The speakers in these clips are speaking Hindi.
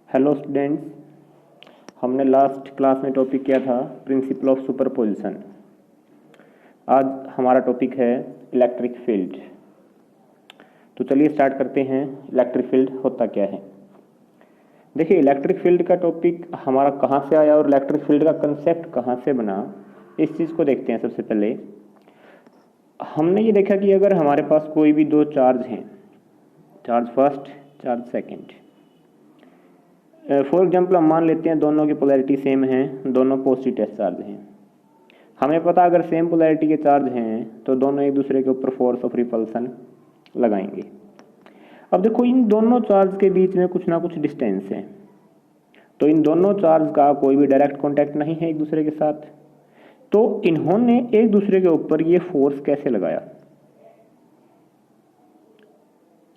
हेलो स्टूडेंट्स, हमने लास्ट क्लास में टॉपिक किया था प्रिंसिपल ऑफ सुपरपोजिशन। आज हमारा टॉपिक है इलेक्ट्रिक फील्ड। तो चलिए स्टार्ट करते हैं। इलेक्ट्रिक फील्ड होता क्या है। देखिए, इलेक्ट्रिक फील्ड का टॉपिक हमारा कहाँ से आया और इलेक्ट्रिक फील्ड का कंसेप्ट कहाँ से बना, इस चीज़ को देखते हैं। सबसे पहले हमने ये देखा कि अगर हमारे पास कोई भी दो चार्ज हैं, charge first, charge second, for example हम मान लेते हैं दोनों की पोलैरिटी सेम है, दोनों पॉजिटिव टेस्ट चार्ज हैं। हमें पता अगर सेम पोलैरिटी के चार्ज हैं तो दोनों एक दूसरे के ऊपर फोर्स ऑफ रिपल्सन लगाएंगे। अब देखो, इन दोनों चार्ज के बीच में कुछ ना कुछ डिस्टेंस है, तो इन दोनों चार्ज का कोई भी डायरेक्ट कांटेक्ट नहीं है एक दूसरे के साथ। तो इन्होंने एक दूसरे के ऊपर ये फोर्स कैसे लगाया,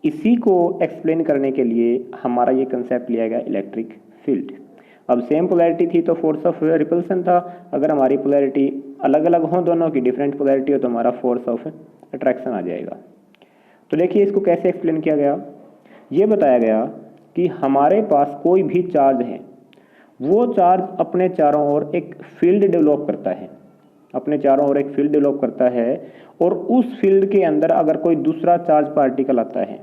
इसी को एक्सप्लेन करने के लिए हमारा ये कंसेप्ट लिया गया इलेक्ट्रिक फील्ड। अब सेम पोलैरिटी थी तो फोर्स ऑफ रिपल्सन था। अगर हमारी पोलैरिटी अलग अलग हो, दोनों की डिफरेंट पोलैरिटी हो, तो हमारा फोर्स ऑफ अट्रैक्शन आ जाएगा। तो देखिए, इसको कैसे एक्सप्लेन किया गया। ये बताया गया कि हमारे पास कोई भी चार्ज है, वो चार्ज अपने चारों ओर एक फील्ड डेवलप करता है, अपने चारों ओर एक फील्ड डेवलप करता है, और उस फील्ड के अंदर अगर कोई दूसरा चार्ज पार्टिकल आता है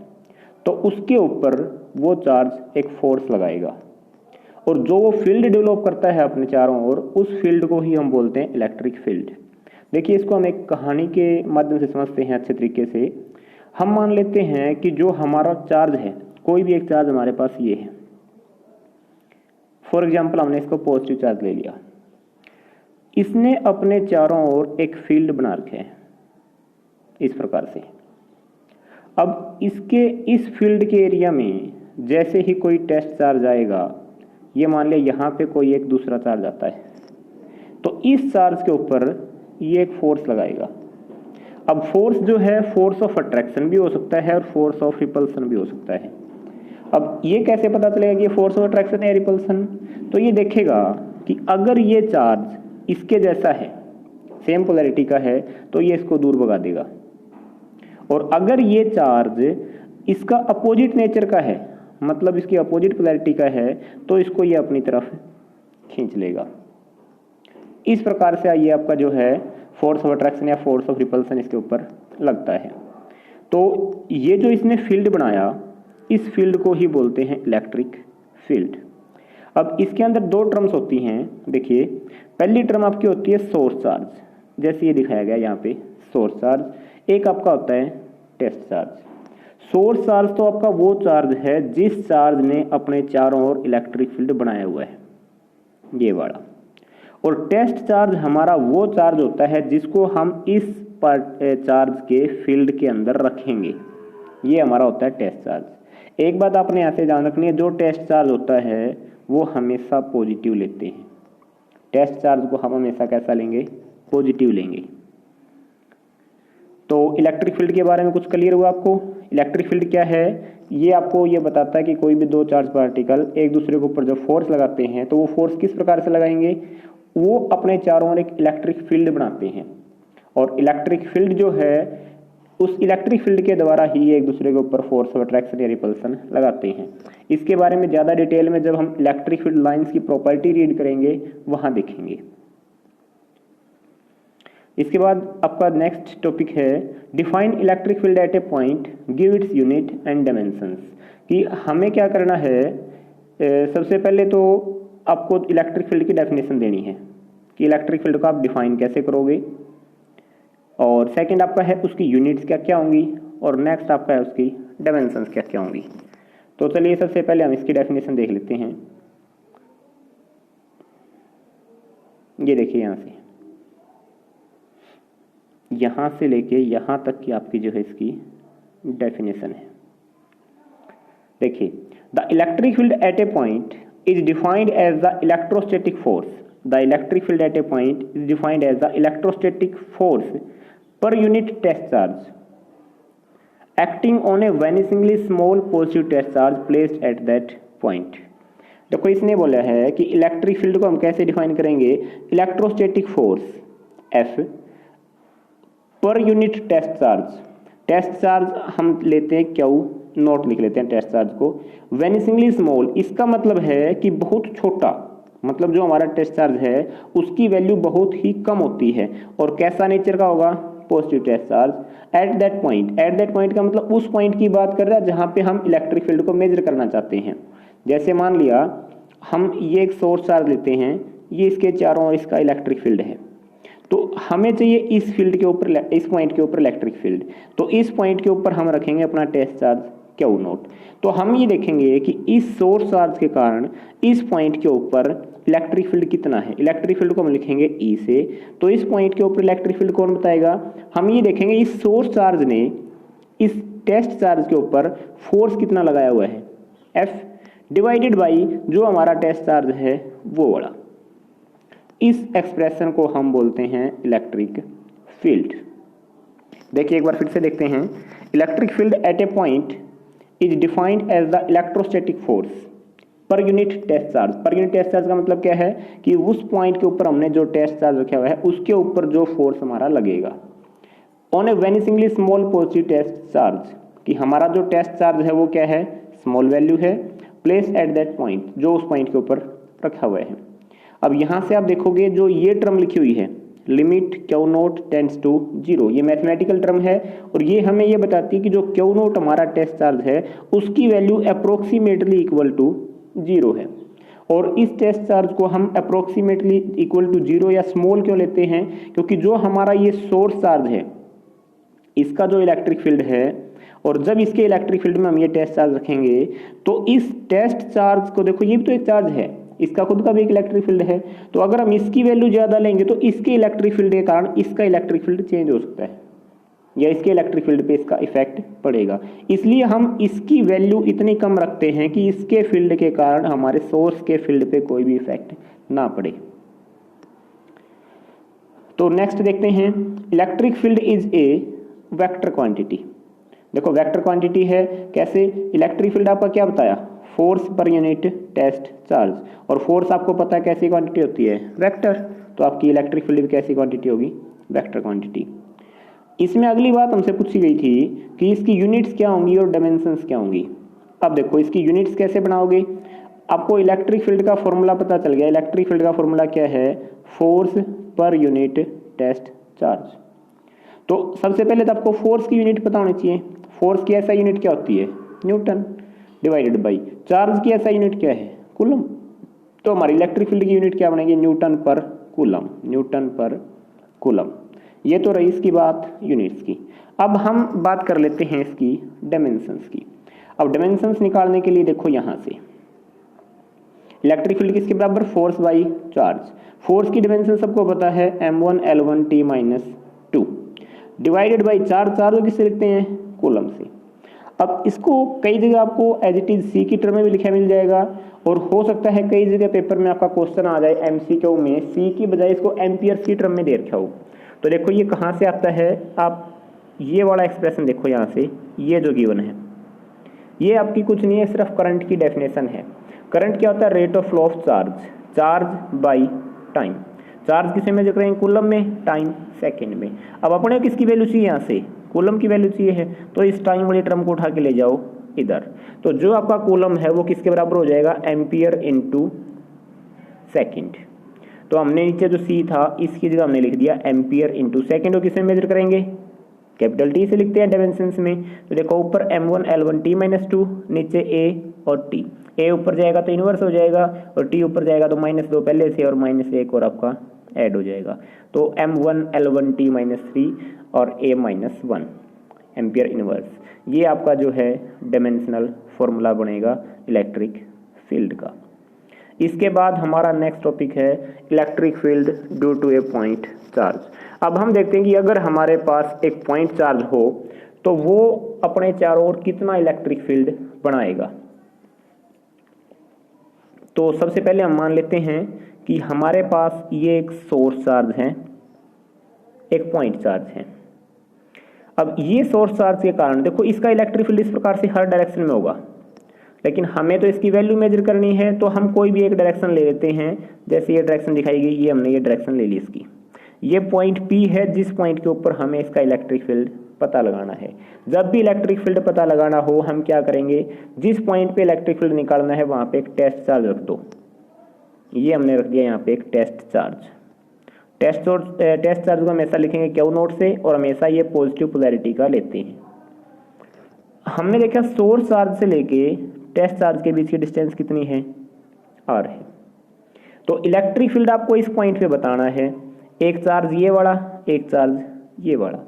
तो उसके ऊपर वो चार्ज एक फोर्स लगाएगा, और जो वो फील्ड डेवलप करता है अपने चारों ओर, उस फील्ड को ही हम बोलते हैं इलेक्ट्रिक फील्ड। देखिए, इसको हम एक कहानी के माध्यम से समझते हैं अच्छे तरीके से। हम मान लेते हैं कि जो हमारा चार्ज है, कोई भी एक चार्ज हमारे पास ये है, फॉर एग्जाम्पल हमने इसको पॉजिटिव चार्ज ले लिया। इसने अपने चारों ओर एक फील्ड बना रखे है इस प्रकार से। अब इसके इस फील्ड के एरिया में जैसे ही कोई टेस्ट चार्ज आएगा, ये मान लिया यहाँ पे कोई एक दूसरा चार्ज आता है, तो इस चार्ज के ऊपर ये एक फोर्स लगाएगा। अब फोर्स जो है, फोर्स ऑफ अट्रैक्शन भी हो सकता है और फोर्स ऑफ रिपल्सन भी हो सकता है। अब ये कैसे पता चलेगा कि ये फोर्स ऑफ अट्रैक्शन है रिपल्सन, तो ये देखेगा कि अगर ये चार्ज इसके जैसा है, सेम पोलैरिटी का है, तो ये इसको दूर भगा देगा, और अगर ये चार्ज इसका अपोजिट नेचर का है, मतलब इसकी अपोजिट पोलैरिटी का है, तो इसको ये अपनी तरफ खींच लेगा। इस प्रकार से ये आपका जो है फोर्स ऑफ अट्रैक्शन या फोर्स ऑफ रिपल्सन इसके ऊपर लगता है। तो ये जो इसने फील्ड बनाया, इस फील्ड को ही बोलते हैं इलेक्ट्रिक फील्ड। अब इसके अंदर दो टर्म्स होती हैं। देखिए, पहली टर्म आपकी होती है सोर्स चार्ज, जैसे ये दिखाया गया यहाँ पे सोर्स चार्ज। एक आपका होता है टेस्ट चार्ज। सोर्स चार्ज तो आपका वो चार्ज है जिस चार्ज ने अपने चारों ओर इलेक्ट्रिक फील्ड बनाया हुआ है, ये वाला। और टेस्ट चार्ज हमारा वो चार्ज होता है जिसको हम इस चार्ज के फील्ड के अंदर रखेंगे, ये हमारा होता है टेस्ट चार्ज। एक बात आपने यहाँ से ध्यान रखनी है, जो टेस्ट चार्ज होता है वो हमेशा पॉजिटिव लेते हैं। टेस्ट चार्ज को हम हमेशा कैसा लेंगे, पॉजिटिव लेंगे। तो इलेक्ट्रिक फील्ड के बारे में कुछ क्लियर हुआ आपको। इलेक्ट्रिक फील्ड क्या है, ये आपको ये बताता है कि कोई भी दो चार्ज पार्टिकल एक दूसरे के ऊपर जब फोर्स लगाते हैं तो वो फोर्स किस प्रकार से लगाएंगे, वो अपने चारों ओर एक इलेक्ट्रिक फील्ड बनाते हैं, और इलेक्ट्रिक फील्ड जो है, उस इलेक्ट्रिक फील्ड के द्वारा ही एक दूसरे के ऊपर फोर्स ऑफ अट्रैक्शन या रिपल्सन लगाते हैं। इसके बारे में ज़्यादा डिटेल में जब हम इलेक्ट्रिक फील्ड लाइंस की प्रॉपर्टी रीड करेंगे वहाँ देखेंगे। इसके बाद आपका नेक्स्ट टॉपिक है define electric field at a point, give its unit and dimensions. कि हमें क्या करना है, सबसे पहले तो आपको इलेक्ट्रिक फील्ड की डेफिनेशन देनी है कि इलेक्ट्रिक फील्ड को आप डिफाइन कैसे करोगे, और सेकंड आपका है उसकी यूनिट्स क्या क्या होंगी, और नेक्स्ट आपका है उसकी डायमेंशंस क्या क्या होंगी। तो चलिए सबसे पहले हम इसकी डेफिनेशन देख लेते हैं। ये देखिए, यहाँ से लेके यहाँ तक की आपकी जो है इसकी डेफिनेशन है। देखिए, the electric field at a point is defined as the electrostatic force. The electric field at a point is defined as the electrostatic force per unit test charge acting on a vanishingly small positive test charge placed at that point। देखो, इसने बोला है कि इलेक्ट्रिक फील्ड को हम कैसे डिफाइन करेंगे, electrostatic force F per unit test charge. Test charge हम लेते हैं Q, नोट लिख लेते हैं टेस्ट चार्ज को। वेनिसिंगली स्मॉल, इसका मतलब है कि बहुत छोटा, मतलब जो हमारा टेस्ट चार्ज है उसकी वैल्यू बहुत ही कम होती है। और कैसा नेचर का होगा? Positive test charge at that point. At that point का मतलब उस पॉइंट की बात कर रहा है जहां पे हम इलेक्ट्रिक फील्ड को मेजर करना चाहते हैं। जैसे मान लिया हम ये एक सोर्स चार्ज लेते हैं, ये इसके चारों ओर इसका इलेक्ट्रिक फील्ड है, तो हमें चाहिए इस फील्ड के ऊपर, इस पॉइंट के ऊपर इलेक्ट्रिक फील्ड। तो इस पॉइंट के ऊपर हम रखेंगे अपना टेस्ट चार्ज क्यू नॉट। तो हम ये देखेंगे कि इस सोर्स चार्ज के कारण इस पॉइंट के ऊपर इलेक्ट्रिक फील्ड कितना है। इलेक्ट्रिक फील्ड को हम लिखेंगे ई से। तो इस पॉइंट के ऊपर इलेक्ट्रिक फील्ड कौन बताएगा? हम ये देखेंगे इस सोर्स चार्ज ने इस टेस्ट चार्ज के ऊपर फोर्स कितना लगाया हुआ है, एफ, डिवाइडेड बाई जो हमारा टेस्ट चार्ज है वो वाला। इस एक्सप्रेशन को हम बोलते हैं इलेक्ट्रिक फील्ड। देखिए एक बार फिर से देखते हैं। Electric field at a point is defined as the electrostatic force per unit test charge. Per unit test charge का मतलब क्या है कि उस पॉइंट के ऊपर हमने जो टेस्ट चार्ज रखा हुआ है उसके ऊपर जो फोर्स हमारा लगेगा on a vanishingly small positive test charge, कि हमारा जो टेस्ट चार्ज है वो क्या है, स्मॉल वैल्यू है, प्लेस एट दैट पॉइंट, जो उस पॉइंट के ऊपर रखा हुआ है। अब यहाँ से आप देखोगे जो ये टर्म लिखी हुई है limit q naught tends to 0, ये मैथमेटिकल टर्म है और ये हमें ये बताती है कि जो क्यू नोट हमारा टेस्ट चार्ज है उसकी वैल्यू अप्रोक्सीमेटली इक्वल टू 0 है। और इस टेस्ट चार्ज को हम अप्रोक्सीमेटली इक्वल टू 0 या स्मॉल क्यों लेते हैं? क्योंकि जो हमारा ये सोर्स चार्ज है इसका जो इलेक्ट्रिक फील्ड है, और जब इसके इलेक्ट्रिक फील्ड में हम ये टेस्ट चार्ज रखेंगे तो इस टेस्ट चार्ज को देखो, ये भी तो एक चार्ज है, इसका खुद का भी एक इलेक्ट्रिक फील्ड है। तो अगर हम इसकी वैल्यू ज्यादा लेंगे तो इसके इलेक्ट्रिक फील्ड के कारण इसका इलेक्ट्रिक फील्ड चेंज हो सकता है या इसके इलेक्ट्रिक फील्ड पे इसका इफेक्ट पड़ेगा। इसलिए हम इसकी वैल्यू इतनी कम रखते हैं कि इसके फील्ड के कारण हमारे सोर्स के फील्ड पे कोई भी इफेक्ट ना पड़े। तो नेक्स्ट देखते हैं, electric field is a vector quantity. देखो वेक्टर क्वांटिटी है, कैसे? इलेक्ट्रिक फील्ड आपका क्या बताया, force per unit test charge, और फोर्स आपको पता है कैसी क्वांटिटी होती है, वेक्टर। तो आपकी इलेक्ट्रिक फील्ड भी कैसी क्वांटिटी होगी, वेक्टर क्वांटिटी। इसमें अगली बात हमसे पूछी गई थी कि इसकी यूनिट्स क्या होंगी और डायमेंशंस क्या होंगी। अब देखो इसकी यूनिट्स कैसे बनाओगे, आपको इलेक्ट्रिक फील्ड का फॉर्मूला पता चल गया। इलेक्ट्रिक फील्ड का फॉर्मूला क्या है, force per unit test charge. तो सबसे पहले तो आपको फोर्स की यूनिट पता होनी चाहिए। फोर्स की ऐसा यूनिट क्या होती है, न्यूटन, डिवाइडेड बाई चार्ज की ऐसा यूनिट क्या है, कूलम। तो हमारी इलेक्ट्रिक फील्ड की यूनिट क्या बनेगी, न्यूटन पर कूलम, न्यूटन पर कूलम। ये तो रही इसकी बात यूनिट्स की। अब हम बात कर लेते हैं इसकी डायमेंशंस की। अब डायमेंशंस निकालने के लिए देखो यहाँ से इलेक्ट्रिक फील्ड किसके बराबर, फोर्स बाई चार्ज। फोर्स की डायमेंशन सबको पता है m1 L1 T-2 divided by charge. Charge किससे लिखते हैं, कूलम से। अब इसको कई जगह आपको एज इट इज सी की टर्म में भी लिखा मिल जाएगा, और हो सकता है कई जगह पेपर में आपका क्वेश्चन आ जाए एमसीक्यू में सी की बजाय इसको एम्पियर्स की टर्म में दे रखा हो। तो देखो ये कहाँ से आता है, आप ये वाला एक्सप्रेशन देखो यहाँ से, ये जो गिवन है ये आपकी कुछ नहीं है, सिर्फ करंट की डेफिनेशन है। करंट क्या होता है, rate of flow of charge, charge by time. Charge किसे मेजर करेंगे, कूलम में, टाइम सेकंड में। अब अपने किसकी वैल्यू चाहिए, यहाँ से कूलम की वैल्यू चाहिए है, तो इस टाइम वाली टर्म को उठा के ले जाओ इधर। तो जो आपका कूलम है वो किसके बराबर हो जाएगा, एम्पियर इनटू सेकंड। तो हमने नीचे जो सी था इसकी जगह हमने लिख दिया एम्पियर इनटू सेकंड। और किसमें मेजर करेंगे, कैपिटल टी से लिखते हैं डायमेंशंस में। तो देखो ऊपर m1 L1 T-2, नीचे a और t। a ऊपर जाएगा तो इनवर्स हो जाएगा, और t ऊपर जाएगा तो -2 पहले से और -1 और आपका ऐड हो जाएगा। तो m1 L1 T-3 और a-1 एम्पियर इनवर्स। ये आपका जो है डायमेंशनल फॉर्मूला बनेगा इलेक्ट्रिक फील्ड का। इसके बाद हमारा नेक्स्ट टॉपिक है electric field due to a point charge. अब हम देखते हैं कि अगर हमारे पास एक पॉइंट चार्ज हो तो वो अपने चारों ओर कितना इलेक्ट्रिक फील्ड बनाएगा। तो सबसे पहले हम मान लेते हैं कि हमारे पास ये एक सोर्स चार्ज है, एक पॉइंट चार्ज है। अब ये सोर्स चार्ज के कारण देखो इसका इलेक्ट्रिक फील्ड इस प्रकार से हर डायरेक्शन में होगा, लेकिन हमें तो इसकी वैल्यू मेजर करनी है, तो हम कोई भी एक डायरेक्शन ले लेते हैं। जैसे ये डायरेक्शन दिखाई गई, ये हमने ये डायरेक्शन ले ली इसकी। ये पॉइंट P है जिस पॉइंट के ऊपर हमें इसका इलेक्ट्रिक फील्ड पता लगाना है। जब भी इलेक्ट्रिक फील्ड पता लगाना हो हम क्या करेंगे, जिस पॉइंट पे इलेक्ट्रिक फील्ड निकालना है वहाँ पे एक टेस्ट चार्ज रख दो। ये हमने रख दिया यहाँ पे एक टेस्ट चार्ज। टेस्ट चार्ज को हमेशा लिखेंगे क्यू नोट से और हमेशा ये पॉजिटिव पोलैरिटी का लेते हैं। हमने देखा सोर्स चार्ज से लेके टेस्ट चार्ज के बीच की डिस्टेंस कितनी है, आर है। तो इलेक्ट्रिक फील्ड आपको इस पॉइंट पे बताना है, एक चार्ज ये वाला, एक चार्ज ये वाला।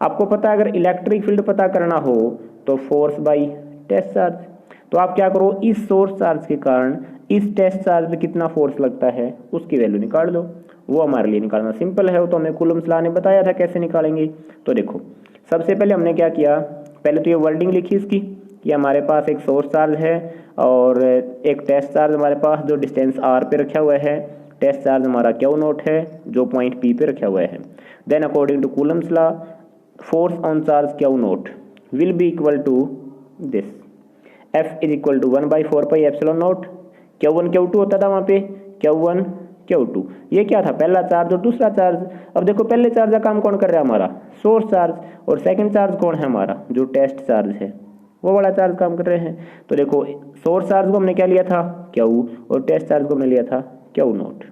आपको पता है अगर इलेक्ट्रिक फील्ड पता करना हो तो फोर्स बाई टेस्ट चार्ज। तो आप क्या करो, इस सोर्स चार्ज के कारण इस टेस्ट चार्ज पे कितना फोर्स लगता है उसकी वैल्यू निकाल लो। वो हमारे लिए निकालना सिंपल है, वो तो हमें कूलम्स लॉ ने बताया था कैसे निकालेंगे। तो देखो सबसे पहले हमने क्या किया, पहले तो ये वर्डिंग लिखी इसकी कि हमारे पास एक सोर्स चार्ज है और एक टेस्ट चार्ज हमारे पास जो डिस्टेंस आर पे रखा हुआ है। टेस्ट चार्ज हमारा क्यू नोट है जो पॉइंट पी पे रखा हुआ है। Then according to Coulomb's law force on charge q naught will be equal to this, F is equal to 1/4 pi epsilon naught. Q1 Q2 होता था वहाँ पे, Q1 Q2। ये क्या था, पहला चार्ज और दूसरा चार्ज। अब देखो पहले चार्ज का काम कौन कर रहा है, हमारा सोर्स चार्ज, और सेकंड चार्ज कौन है, हमारा जो टेस्ट चार्ज है, वो वाला चार्ज काम कर रहे हैं। तो देखो सोर्स चार्ज को हमने क्या लिया था, Q, और टेस्ट चार्ज को हमने लिया था Q नोट।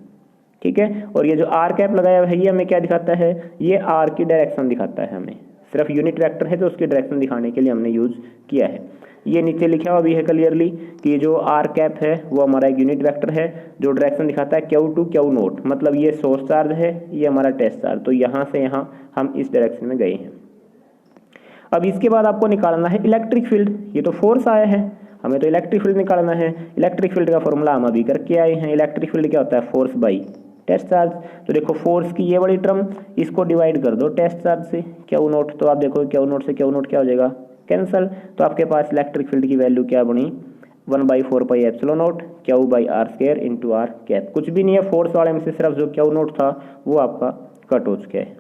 ठीक है, और ये जो आर कैप लगाया हुआ है ये हमें क्या दिखाता है, ये आर की डायरेक्शन दिखाता है। हमें सिर्फ यूनिट वेक्टर है तो उसकी डायरेक्शन दिखाने के लिए हमने यूज किया है। ये नीचे लिखा हुआ भी है क्लियरली कि जो आर कैप है वो हमारा एक यूनिट वेक्टर है जो डायरेक्शन दिखाता है Q2 Q नोट। मतलब ये सोर्स चार्ज है, ये हमारा टेस्ट चार्ज, तो यहाँ से यहाँ हम इस डायरेक्शन में गए हैं। अब इसके बाद आपको निकालना है इलेक्ट्रिक फील्ड। ये तो फोर्स आया है, हमें तो इलेक्ट्रिक फील्ड निकालना है। इलेक्ट्रिक फील्ड का फॉर्मूला हम अभी करके आए हैं। इलेक्ट्रिक फील्ड क्या होता है, फोर्स बाई टेस्ट चार्ज। तो देखो फोर्स की ये बड़ी टर्म, इसको डिवाइड कर दो टेस्ट चार्ज से, Q नोट। तो आप देखो Q नोट से Q नोट क्या हो जाएगा, कैंसल। तो आपके पास इलेक्ट्रिक फील्ड की वैल्यू क्या बनी, 1/4 pi epsilon naught Q by r square into r cap. कुछ भी नहीं है, फोर्स वाले में से सिर्फ जो Q नोट था वो आपका कट हो चुका है।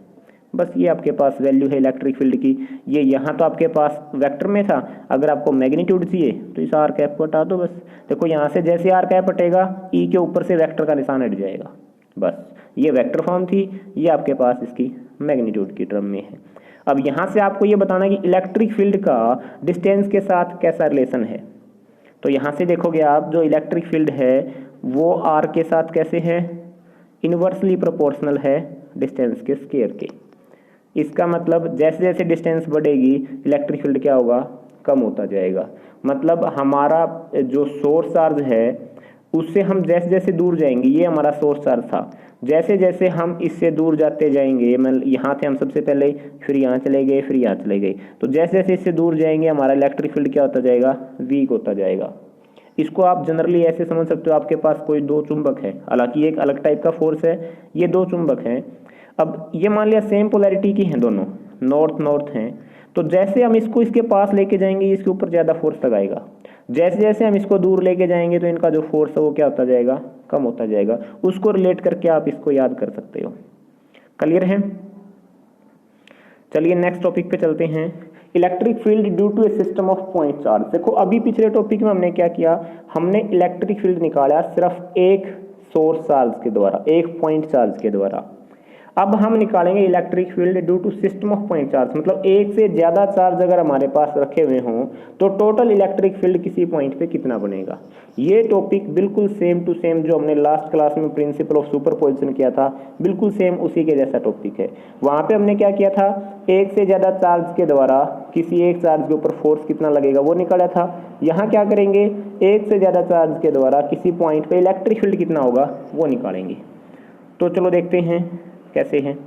बस ये आपके पास वैल्यू है इलेक्ट्रिक फील्ड की। ये यहाँ तो आपके पास वेक्टर में था, अगर आपको मैग्नीट्यूड चाहिए तो इस आर कैप को हटा दो बस। देखो यहाँ से जैसे आर कैप हटेगा ई के ऊपर से वेक्टर का निशान हट जाएगा। बस ये वेक्टर फॉर्म थी, ये आपके पास इसकी मैग्नीट्यूड की टर्म में है। अब यहाँ से आपको ये बताना है कि इलेक्ट्रिक फील्ड का डिस्टेंस के साथ कैसा रिलेशन है। तो यहाँ से देखोगे आप जो इलेक्ट्रिक फील्ड है वो आर के साथ कैसे है, इनवर्सली प्रोपोर्शनल है डिस्टेंस के स्क्वायर के। इसका मतलब जैसे जैसे डिस्टेंस बढ़ेगी इलेक्ट्रिक फील्ड क्या होगा, कम होता जाएगा। मतलब हमारा जो सोर्स चार्ज है उससे हम जैसे जैसे दूर जाएंगे, ये हमारा सोर्स चार्ज था, जैसे जैसे हम इससे दूर जाते जाएंगे, मतलब यहाँ थे हम सबसे पहले, फिर यहाँ चले गए, फिर यहाँ चले गए, तो जैसे जैसे इससे दूर जाएंगे हमारा इलेक्ट्रिक फील्ड क्या होता जाएगा, वीक होता जाएगा। इसको आप जनरली ऐसे समझ सकते हो, आपके पास कोई दो चुंबक है, हालांकि एक अलग टाइप का फोर्स है, ये दो चुंबक हैं। अब ये मान लिया सेम पोलैरिटी की हैं दोनों, नॉर्थ नॉर्थ हैं, तो जैसे हम इसको इसके पास लेके जाएंगे इसके ऊपर ज़्यादा फोर्स लगाएगा, जैसे जैसे हम इसको दूर लेके जाएंगे तो इनका जो फोर्स है वो क्या होता जाएगा, कम होता जाएगा। उसको रिलेट करके आप इसको याद कर सकते हो। क्लियर है? चलिए नेक्स्ट टॉपिक पे चलते हैं, electric field due to a system of point charge. देखो अभी पिछले टॉपिक में हमने क्या किया, हमने इलेक्ट्रिक फील्ड निकाला सिर्फ एक सोर्स चार्ज के द्वारा, एक पॉइंट चार्ज के द्वारा। अब हम निकालेंगे electric field due to system of point charge, मतलब एक से ज्यादा चार्ज अगर हमारे पास रखे हुए हों तो टोटल इलेक्ट्रिक फील्ड किसी पॉइंट पे कितना बनेगा। ये टॉपिक बिल्कुल सेम टू सेम जो हमने लास्ट क्लास में प्रिंसिपल ऑफ सुपरपोजिशन किया था, बिल्कुल सेम उसी के जैसा टॉपिक है। वहां पे हमने क्या किया था, एक से ज्यादा चार्ज के द्वारा किसी एक चार्ज के ऊपर फोर्स कितना लगेगा वो निकाला था। यहाँ क्या करेंगे, एक से ज्यादा चार्ज के द्वारा किसी पॉइंट पे इलेक्ट्रिक फील्ड कितना होगा वो निकालेंगे। तो चलो देखते हैं कैसे हैं।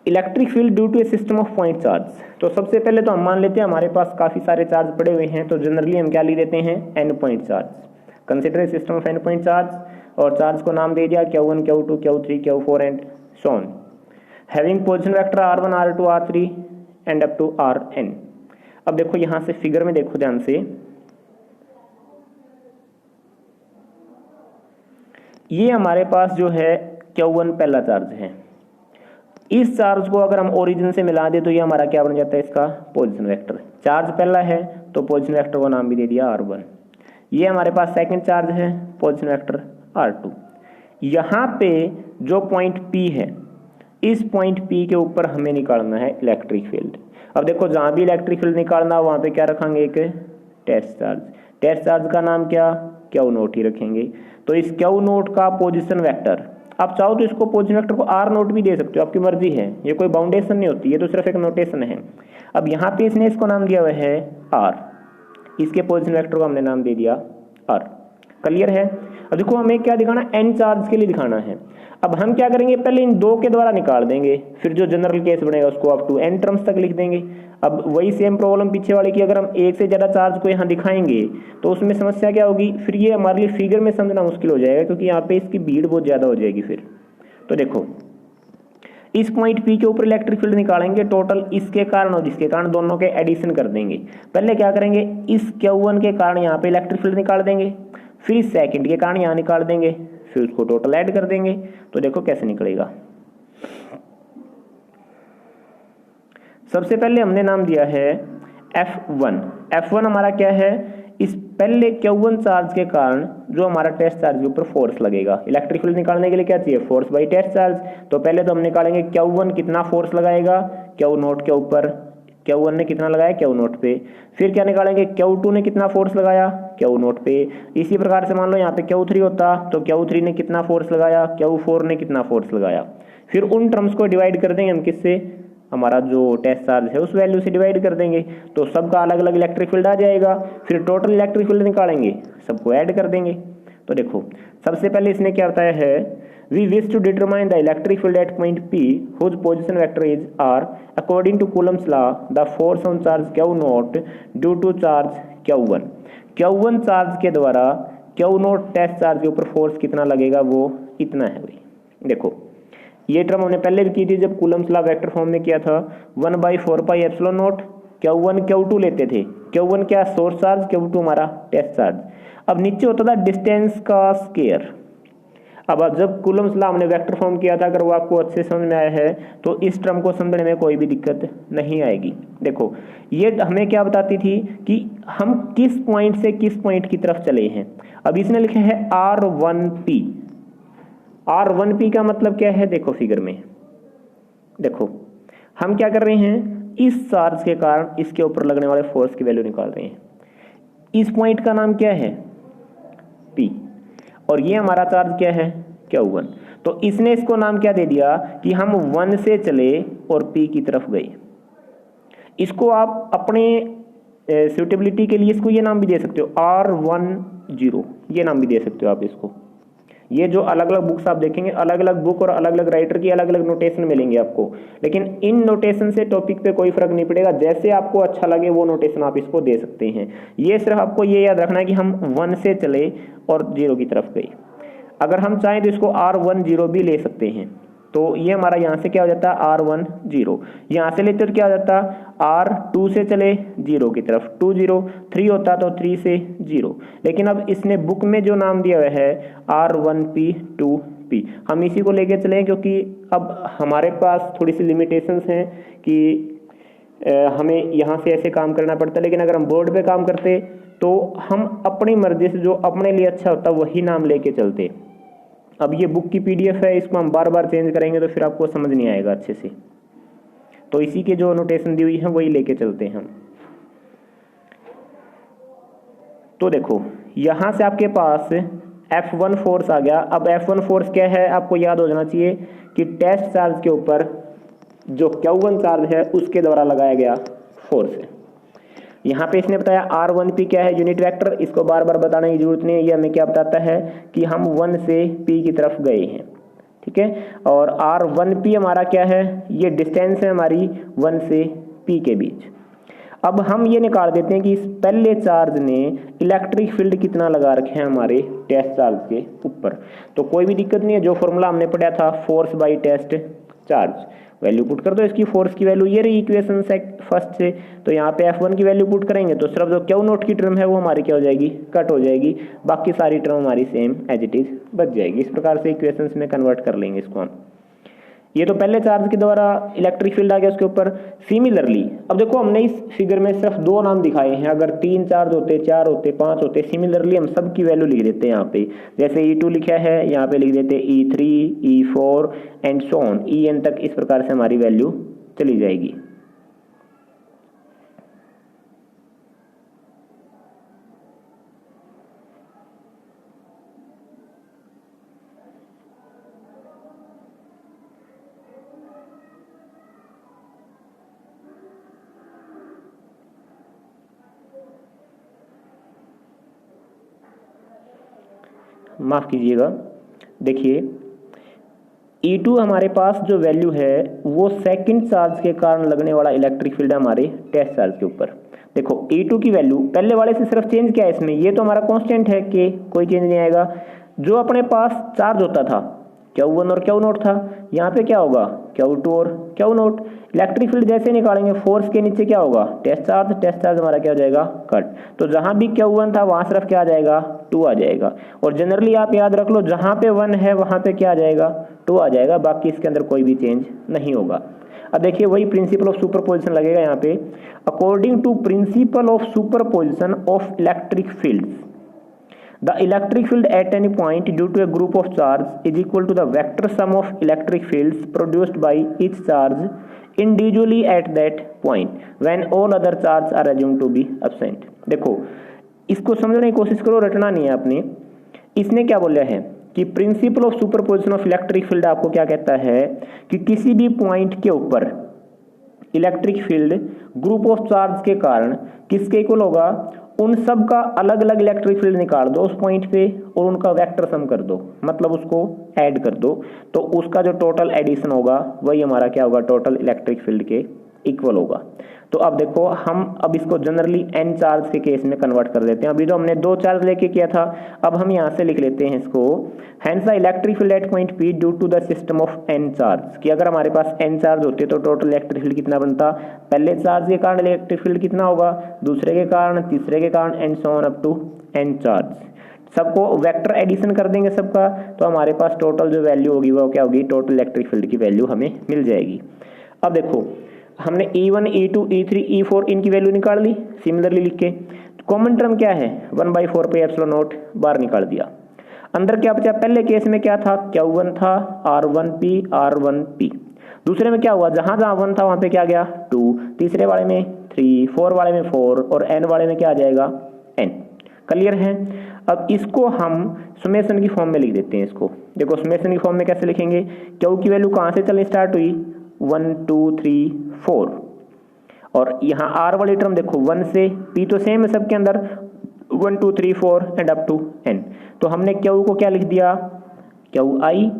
Electric field due to a system of point charge. तो सबसे पहले तो हम मान लेते हैं हमारे पास काफी सारे चार्ज पड़े हुए हैं, तो जनरली हम क्या ले लेते हैं, n point charge. Consider a system of n point charge, और चार्ज को नाम दे दिया Q1 Q2 Q3 Q4 and so on, having position vector R1 R2 R3 and up to Rn। अब देखो यहां से फिगर में देखो ध्यान से, ये हमारे पास जो है Q1 पहला चार्ज है। इस चार्ज को अगर हम ओरिजिन से मिला दे तो ये हमारा क्या बन जाता है, इसका पोजीशन वेक्टर। चार्ज पहला है तो पोजीशन वेक्टर को नाम भी दे दिया R1। ये हमारे पास सेकंड चार्ज है, पोजीशन वेक्टर R2। यहाँ पे जो पॉइंट P है इस पॉइंट P के ऊपर हमें निकालना है इलेक्ट्रिक फील्ड। अब देखो जहाँ भी इलेक्ट्रिक फील्ड निकालना वहाँ पे क्या रखेंगे, एक टेस्ट चार्ज। टेस्ट चार्ज का नाम क्या, क्यू नोट ही रखेंगे। तो इस क्यू नोट का पोजीशन वेक्टर, आप चाहो तो इसको पोजीशन वेक्टर को आर नोट भी दे सकते हो, आपकी मर्जी है, ये कोई बाउंडेशन नहीं होती, ये तो सिर्फ एक नोटेशन है। अब यहाँ पे इसने इसको नाम दिया हुआ है आर, इसके पोजीशन वेक्टर को हमने नाम दे दिया आर। क्लियर है। अब देखो हमें क्या दिखाना, एन चार्ज के लिए दिखाना है। अब हम क्या करेंगे, पहले इन दो के द्वारा निकाल देंगे, फिर जो जनरल केस बनेगा उसको अप टू एन टर्म्स तक लिख देंगे। अब वही सेम प्रॉब्लम पीछे वाले की, अगर हम एक से ज़्यादा चार्ज को यहाँ दिखाएंगे तो उसमें समस्या क्या होगी, फिर ये हमारे लिए फिगर में समझना मुश्किल हो जाएगा, क्योंकि यहाँ पे इसकी भीड़ बहुत ज़्यादा हो जाएगी फिर। तो देखो इस पॉइंट P के ऊपर इलेक्ट्रिक फील्ड निकालेंगे, टोटल इसके कारण और इसके कारण दोनों के एडिशन कर देंगे। पहले क्या करेंगे, इस Q1 के कारण यहाँ पे इलेक्ट्रिक फील्ड निकाल देंगे, फिर इस सेकंड के कारण यहाँ निकाल देंगे, फिर उसको टोटल ऐड कर देंगे। तो देखो कैसे निकलेगा। सबसे पहले हमने नाम दिया है F1। F1 हमारा क्या है, इस पहले Q1 चार्ज के कारण जो हमारा टेस्ट चार्ज के ऊपर फोर्स लगेगा। इलेक्ट्रिक फील्ड निकालने के लिए क्या चाहिए, फोर्स बाई टेस्ट चार्ज। तो पहले तो हम निकालेंगे Q1 कितना फोर्स लगाएगा Q नोट के ऊपर, Q1 ने कितना लगाया Q नोट पे। फिर क्या निकालेंगे, Q2 ने कितना फोर्स लगाया Q नोट पे। इसी प्रकार से मान लो यहाँ पे Q3 होता तो Q3 ने कितना फोर्स लगाया, Q4 ने कितना फोर्स लगाया। फिर उन टर्म्स को डिवाइड कर देंगे हम किससे, हमारा जो टेस्ट चार्ज है उस वैल्यू से डिवाइड कर देंगे, तो सबका अलग अलग इलेक्ट्रिक फील्ड आ जाएगा। फिर टोटल इलेक्ट्रिक फील्ड निकालेंगे, सबको ऐड कर देंगे। तो देखो सबसे पहले इसने क्या बताया है, we wish to determine the electric field at point P whose position vector is R according to Coulomb's law the force on charge Q note due to charge Q1। Q1 charge के द्वारा Q नोट टेस्ट चार्ज के ऊपर फोर्स कितना लगेगा, वो इतना है भाई। देखो ये टर्म हमने पहले भी की थी जब कूलम्स लॉ वेक्टर फॉर्म में किया था, 1/4πε नोट। Q1 Q2 लेते थे, Q1 क्या सोर्स चार्ज, Q2 हमारा टेस्ट चार्ज। अब नीचे होता था डिस्टेंस का स्क्वायर। अब जब कूलम्स लॉ हमने वेक्टर फॉर्म किया था, अगर वो आपको अच्छे समझ में आया है तो इस टर्म को समझने में कोई भी दिक्कत नहीं आएगी। देखो ये हमें क्या बताती थी कि हम किस पॉइंट से किस पॉइंट की तरफ चले हैं। अब इसने लिखा है R1P। R1P का मतलब क्या है, देखो फिगर में देखो हम क्या कर रहे हैं, इस चार्ज के कारण इसके ऊपर लगने वाले फोर्स की वैल्यू निकाल रहे हैं। इस पॉइंट का नाम क्या है P, और ये हमारा चार्ज क्या है Q1। तो इसने इसको नाम क्या दे दिया कि हम 1 से चले और P की तरफ गए। इसको आप अपने सुटेबिलिटी के लिए इसको ये नाम भी दे सकते हो, R10, ये नाम भी दे सकते हो आप इसको। ये जो अलग अलग बुक्स आप देखेंगे, अलग अलग बुक और अलग अलग राइटर की अलग अलग नोटेशन मिलेंगे आपको, लेकिन इन नोटेशन से टॉपिक पे कोई फर्क नहीं पड़ेगा। जैसे आपको अच्छा लगे वो नोटेशन आप इसको दे सकते हैं। ये सिर्फ आपको ये याद रखना है कि हम 1 से चले और 0 की तरफ गए। अगर हम चाहें तो इसको R10 भी ले सकते हैं। तो ये हमारा यहाँ से क्या हो जाता है R10, यहाँ से लेते तो क्या हो जाता R2 से चले 0 की तरफ 20, 3 होता तो 3 से 0। लेकिन अब इसने बुक में जो नाम दिया हुआ है R1P 2P, हम इसी को लेके चलें, क्योंकि अब हमारे पास थोड़ी सी लिमिटेशंस हैं कि हमें यहाँ से ऐसे काम करना पड़ता है। लेकिन अगर हम बोर्ड पे काम करते तो हम अपनी मर्जी से जो अपने लिए अच्छा होता वही नाम लेके चलते। अब ये बुक की PDF है, इसको हम बार बार चेंज करेंगे तो फिर आपको समझ नहीं आएगा अच्छे से। तो इसी के जो नोटेशन दी हुई है वही लेके चलते हैं हम। तो देखो यहाँ से आपके पास F1 फोर्स आ गया। अब F1 फोर्स क्या है, आपको याद हो जाना चाहिए कि टेस्ट चार्ज के ऊपर जो Q1 चार्ज है उसके द्वारा लगाया गया फोर्स है। यहाँ पे इसने बताया R1P क्या है, यूनिट वेक्टर, इसको बार बार बताने की जरूरत नहीं है। ये हमें क्या बताता है कि हम 1 से P की तरफ गए हैं, ठीक है। और R1P हमारा क्या है, ये डिस्टेंस है हमारी 1 से P के बीच। अब हम ये निकाल देते हैं कि इस पहले चार्ज ने इलेक्ट्रिक फील्ड कितना लगा रखे हैं हमारे टेस्ट चार्ज के ऊपर। तो कोई भी दिक्कत नहीं है, जो फॉर्मूला हमने पढ़ा था force by test charge, value put कर दो। इसकी फोर्स की वैल्यू ये रही इक्वेशन से फर्स्ट से। तो यहाँ पे F1 की वैल्यू पुट करेंगे तो सिर्फ जो Q नोट की टर्म है वो हमारी क्या हो जाएगी, कट हो जाएगी। बाकी सारी टर्म हमारी सेम एज इट इज बच जाएगी। इस प्रकार से इक्वेशंस में कन्वर्ट कर लेंगे इसको हम। ये तो पहले चार्ज के द्वारा इलेक्ट्रिक फील्ड आ गया उसके ऊपर। सिमिलरली अब देखो हमने इस फिगर में सिर्फ 2 नाम दिखाए हैं, अगर 3 चार्ज होते, 4 होते, 5 होते, सिमिलरली हम सब की वैल्यू लिख देते हैं यहाँ पे। जैसे E2 लिखा है यहाँ पे लिख देते E3, E4 and so on, En तक। इस प्रकार से हमारी वैल्यू चली जाएगी। माफ कीजिएगा, देखिए E2 हमारे पास जो वैल्यू है वो सेकंड चार्ज के कारण लगने वाला इलेक्ट्रिक फील्ड है हमारे टेस्ट चार्ज के ऊपर। देखो E2 की वैल्यू पहले वाले से सिर्फ चेंज क्या है इसमें, ये तो हमारा कांस्टेंट है कि कोई चेंज नहीं आएगा। जो अपने पास चार्ज होता था Q1 और Q0 था, यहाँ पे क्या होगा Q2 और Q0। इलेक्ट्रिक फील्ड जैसे निकालेंगे फोर्स के नीचे क्या होगा टेस्ट चार्ज हमारा क्या हो जाएगा कट। तो जहां भी Q1 था वहां सिर्फ क्या आ जाएगा 2 आ जाएगा। और जनरली आप याद रख लो जहां पे 1 है वहां पे क्या आ जाएगा 2 आ जाएगा, बाकी इसके अंदर कोई भी चेंज नहीं होगा। अब देखिए वही प्रिंसिपल ऑफ सुपरपोजिशन लगेगा यहाँ पे। According to principle of superposition of electric fields, the electric field at any point due to a group of charge is equal to the vector sum of electric fields produced by each charge individually at that point when all other charges are assumed to be absent। देखो इसको समझने की कोशिश करो, रटना नहीं है आपने। इसने क्या बोला है कि principal of superposition of electric field आपको क्या कहता है कि किसी भी पॉइंट के ऊपर electric field group of charge के कारण किसके इक्वल होगा, उन सब का अलग अलग इलेक्ट्रिक फील्ड निकाल दो उस पॉइंट पे और उनका वेक्टर सम कर दो, मतलब उसको ऐड कर दो। तो उसका जो टोटल एडिशन होगा वही हमारा क्या होगा टोटल इलेक्ट्रिक फील्ड के इक्वल होगा। तो अब देखो हम अब इसको जनरली n चार्ज के केस में कन्वर्ट कर देते हैं। अभी तो हमने 2 चार्ज लेके किया था, अब हम यहाँ से लिख लेते हैं इसको hence the electric field at point P due to the system of n charge. कि अगर हमारे पास n चार्ज होते तो टोटल इलेक्ट्रिक फील्ड कितना बनता, पहले चार्ज के कारण इलेक्ट्रिक फील्ड कितना होगा, दूसरे के कारण, तीसरे के कारण and so on up to n charge. सबको वेक्टर एडिशन कर देंगे सबका, तो हमारे पास टोटल जो वैल्यू होगी वो क्या होगी टोटल इलेक्ट्रिक फील्ड की वैल्यू हमें मिल जाएगी। अब देखो हमने E1, E2, E3, E4 इनकी वैल्यू निकाल ली सिमिलरली लिख के। कॉमन टर्म क्या है 1/4 पाई एप्सिलॉन नॉट बाहर निकाल दिया। अंदर क्या बचा, पहले केस में क्या था Q1 था R1P R1P। दूसरे में क्या हुआ, जहां जहां 1 था वहां पे क्या गया 2, तीसरे वाले में 3, 4 वाले में 4 और n वाले में क्या आ जाएगा n। क्लियर है। अब इसको हम समेशन की फॉर्म में लिख देते हैं। इसको देखो समेशन की फॉर्म में कैसे लिखेंगे, Q की वैल्यू कहां से चलनी स्टार्ट हुई 1 2 3 4 और यहाँ R वाली टर्म देखो 1 से P तो सेम है सबके अंदर 1 2 3 4 एंड अप टू n। तो हमने Q को क्या लिख दिया QI,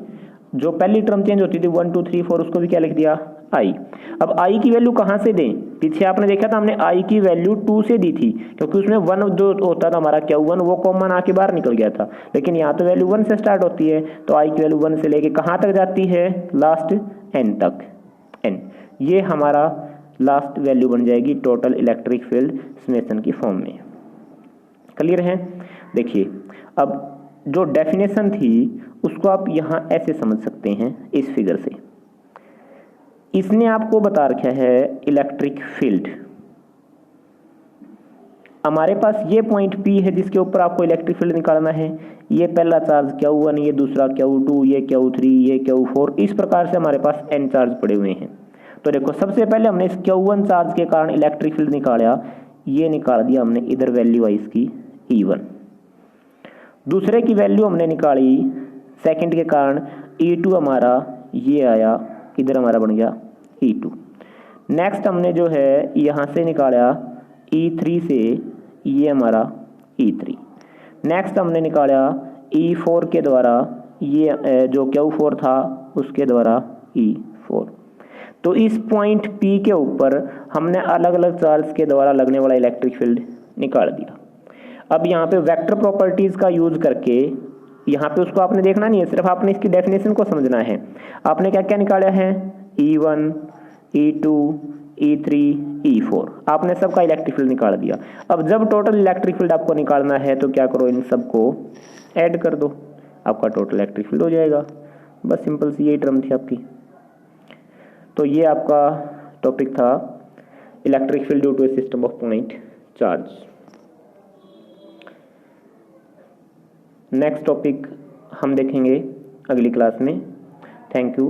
जो पहली टर्म चेंज होती थी 1 2 3 4 उसको भी क्या लिख दिया I। अब I की वैल्यू कहाँ से दें, पीछे आपने देखा था हमने I की वैल्यू 2 से दी थी क्योंकि उसमें 1 जो होता था हमारा Q1 वो कॉमन आके बाहर निकल गया था, लेकिन यहाँ तो वैल्यू 1 से स्टार्ट होती है तो I की वैल्यू 1 से लेके कहाँ तक जाती है लास्ट n तक n। ये हमारा लास्ट वैल्यू बन जाएगी टोटल इलेक्ट्रिक फील्ड समेशन की फॉर्म में। क्लियर है। देखिए अब जो डेफिनेशन थी उसको आप यहाँ ऐसे समझ सकते हैं इस फिगर से। इसने आपको बता रखा है इलेक्ट्रिक फील्ड, हमारे पास ये पॉइंट P है जिसके ऊपर आपको इलेक्ट्रिक फील्ड निकालना है। ये पहला चार्ज Q1, ये दूसरा Q2, ये Q3, ये Q4, इस प्रकार से हमारे पास n चार्ज पड़े हुए हैं। तो देखो सबसे पहले हमने इस Q1 चार्ज के कारण इलेक्ट्रिक फील्ड निकाला, ये निकाल दिया हमने, इधर वैल्यू आई इसकी E1। दूसरे की वैल्यू हमने निकाली सेकंड के कारण E2 हमारा ये आया, इधर हमारा बन गया E2। नेक्स्ट हमने जो है यहाँ से निकाला E3 से, ये हमारा E3। नेक्स्ट हमने निकाला E4 के द्वारा, ये जो Q4 था उसके द्वारा E4। तो इस पॉइंट P के ऊपर हमने अलग अलग चार्ज के द्वारा लगने वाला इलेक्ट्रिक फील्ड निकाल दिया। अब यहाँ पे वेक्टर प्रॉपर्टीज का यूज करके, यहाँ पे उसको आपने देखना नहीं है, सिर्फ आपने इसकी डेफिनेशन को समझना है। आपने क्या क्या निकाला है E1, E2, E3, E4, आपने सबका इलेक्ट्रिक फील्ड निकाल दिया। अब जब टोटल इलेक्ट्रिक फील्ड आपको निकालना है तो क्या करो, इन सबको ऐड कर दो, आपका टोटल इलेक्ट्रिक फील्ड हो जाएगा। बस सिंपल सी यही टर्म थी आपकी। तो ये आपका टॉपिक था electric field due to a system of point charge. Next topic हम देखेंगे अगली क्लास में। Thank you.